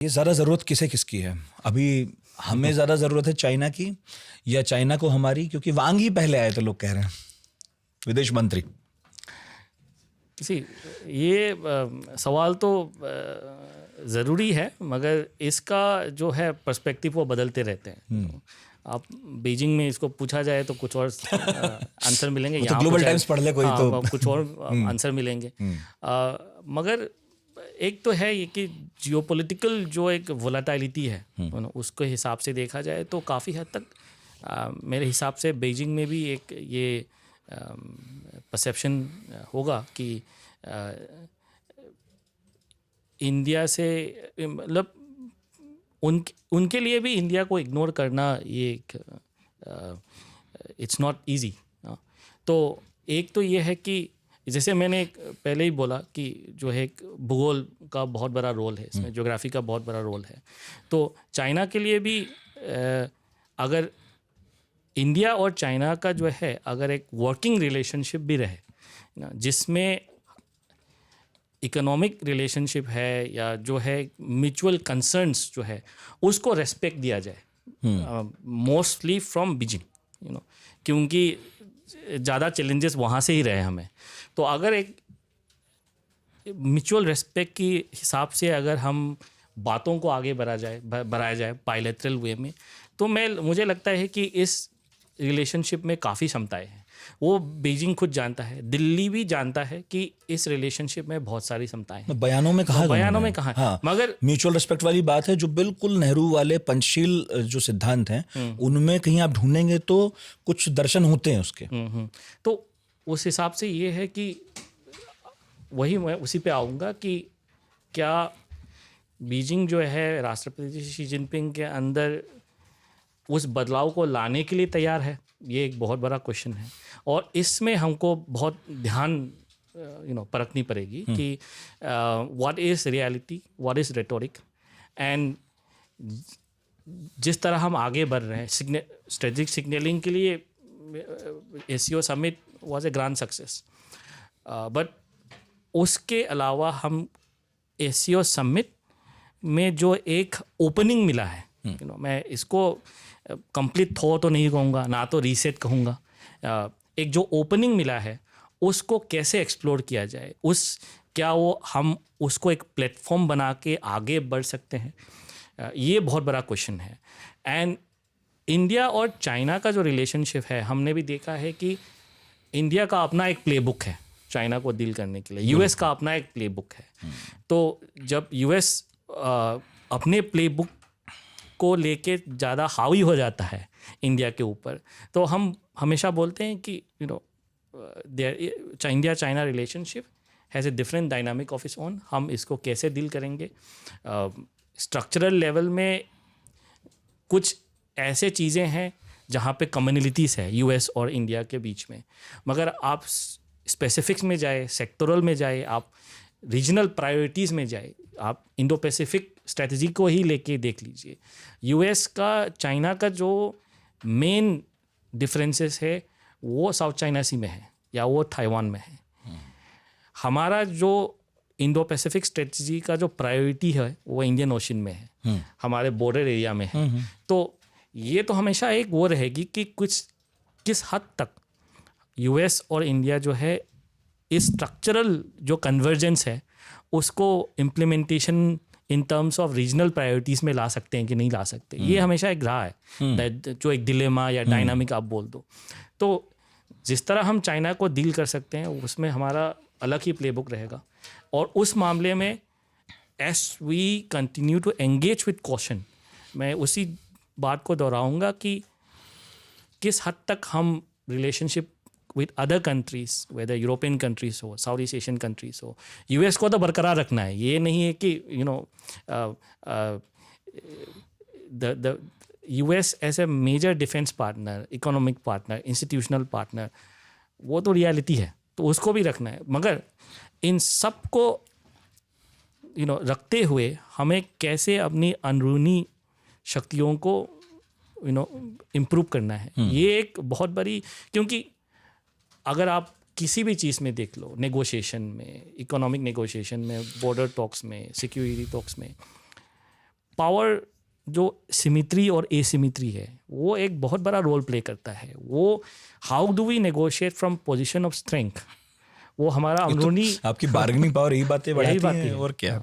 ये ज़्यादा ज़रूरत किसकी है अभी? हमें ज़्यादा ज़रूरत है चाइना की या चाइना को हमारी? क्योंकि वांग ही पहले आए तो लोग कह रहे हैं, विदेश मंत्री। ये सवाल तो ज़रूरी है, मगर इसका जो है पर्सपेक्टिव वो बदलते रहते हैं। आप बीजिंग में इसको पूछा जाए तो कुछ और आंसर मिलेंगे, तो यहाँ ग्लोबल टाइम्स पढ़ ले कोई तो कुछ और आंसर मिलेंगे। मगर एक तो है ये कि जियोपॉलिटिकल जो एक वोलेटिलिटी है, उसके हिसाब से देखा जाए तो काफ़ी हद तक मेरे हिसाब से बीजिंग में भी एक ये परसेप्शन होगा कि इंडिया से मतलब उनके लिए भी इंडिया को इग्नोर करना ये एक इट्स नॉट इजी। तो एक तो ये है कि जैसे मैंने पहले ही बोला कि जो है भूगोल का बहुत बड़ा रोल है इसमें, ज्योग्राफी का बहुत बड़ा रोल है। तो चाइना के लिए भी अगर इंडिया और चाइना का जो है अगर एक वर्किंग रिलेशनशिप भी रहे ना, जिसमें इकोनॉमिक रिलेशनशिप है या जो है म्यूचुअल कंसर्न्स जो है उसको रेस्पेक्ट दिया जाए, मोस्टली फ्रॉम बीजिंग, क्योंकि ज़्यादा चैलेंजेस वहाँ से ही रहे हमें। तो अगर एक म्यूचुअल रेस्पेक्ट की हिसाब से अगर हम बातों को आगे बढ़ाया जाए बायलैटरल वे में, तो मुझे लगता है कि इस रिलेशनशिप में काफ़ी क्षमताएं हैं। वो बीजिंग खुद जानता है, दिल्ली भी जानता है कि इस रिलेशनशिप में बहुत सारी क्षमताएं हैं। बयानों में कहा हाँ, मगर म्यूचुअल रिस्पेक्ट वाली बात है जो बिल्कुल नेहरू वाले पंचशील जो सिद्धांत हैं उनमें कहीं आप ढूंढेंगे तो कुछ दर्शन होते हैं उसके। तो उस हिसाब से ये है कि वही मैं उसी पे आऊँगा कि क्या बीजिंग जो है राष्ट्रपति शी जिनपिंग के अंदर उस बदलाव को लाने के लिए तैयार है, ये एक बहुत बड़ा क्वेश्चन है। और इसमें हमको बहुत ध्यान परखनी पड़ेगी कि what is reality, what is rhetoric. And जिस तरह हम आगे बढ़ रहे हैं स्ट्रेटेजिक सिग्नलिंग के लिए, ACO summit was a grand success, but उसके अलावा हम एसीओ समिट में जो एक ओपनिंग मिला है, मैं इसको कंप्लीट थॉ तो नहीं कहूँगा, ना तो रीसेट कहूँगा, एक जो ओपनिंग मिला है उसको कैसे एक्सप्लोर किया जाए, क्या वो हम उसको एक प्लेटफॉर्म बना के आगे बढ़ सकते हैं, ये बहुत बड़ा क्वेश्चन है। एंड इंडिया और चाइना का जो रिलेशनशिप है, हमने भी देखा है कि इंडिया का अपना एक प्लेबुक है चाइना को डील करने के लिए, यूएस का अपना एक प्लेबुक है। तो जब यूएस अपने प्लेबुक को लेके ज़्यादा हावी हो जाता है इंडिया के ऊपर, तो हम हमेशा बोलते हैं कि India China relationship has a different dynamic of its own. हम इसको कैसे डील करेंगे? स्ट्रक्चरल लेवल में कुछ ऐसे चीज़ें हैं जहाँ पे कम्युनिटीज़ है यूएस और इंडिया के बीच में, मगर आप स्पेसिफिक्स में जाए, सेक्टोरल में जाए, आप रीजनल प्रायोरिटीज़ में जाए, आप इंडो पैसिफिक स्ट्रेटजी को ही लेके देख लीजिए। यूएस का चाइना का जो मेन डिफरेंसेस है वो साउथ चाइना सी में है या वो ताइवान में है। हमारा जो इंडो पैसिफिक स्ट्रेटजी का जो प्रायोरिटी है वो इंडियन ओशन में है, हमारे बॉर्डर एरिया में है। तो ये तो हमेशा एक वो रहेगी कि किस हद तक यूएस और इंडिया जो है इस स्ट्रक्चरल जो कन्वर्जेंस है उसको implementation in terms of regional priorities में ला सकते हैं कि नहीं ला सकते। ये हमेशा एक रहा है, जो एक डिलेमा या डायनामिक आप बोल दो। तो जिस तरह हम चाइना को डील कर सकते हैं उसमें हमारा अलग ही प्लेबुक रहेगा। और उस मामले में as we continue to engage with caution, मैं उसी बात को दोहराऊंगा कि किस हद तक हम relationship with other countries, whether European countries हो, साउथ ईस्ट एशियन कंट्रीज़ हो, यूएस को तो बरकरार रखना है। ये नहीं है कि the US as a major defence partner, economic partner, institutional partner, वो तो रियलिटी है, तो उसको भी रखना है। मगर इन सब को रखते हुए हमें कैसे अपनी अंदरूनी शक्तियों को इम्प्रूव करना है, ये एक बहुत बड़ी, क्योंकि अगर आप किसी भी चीज़ में देख लो, नेगोशिएशन में, इकोनॉमिक नेगोशिएशन में, बॉर्डर टॉक्स में, सिक्योरिटी टॉक्स में, पावर जो सिमिट्री और एसिमिट्री है वो एक बहुत बड़ा रोल प्ले करता है. वो how do we negotiate from position of strength, वो हमारा अंदरूनी आपकी बार्गेनिंग पावर यही बातें बढ़ाती बातें है हैं. और क्या.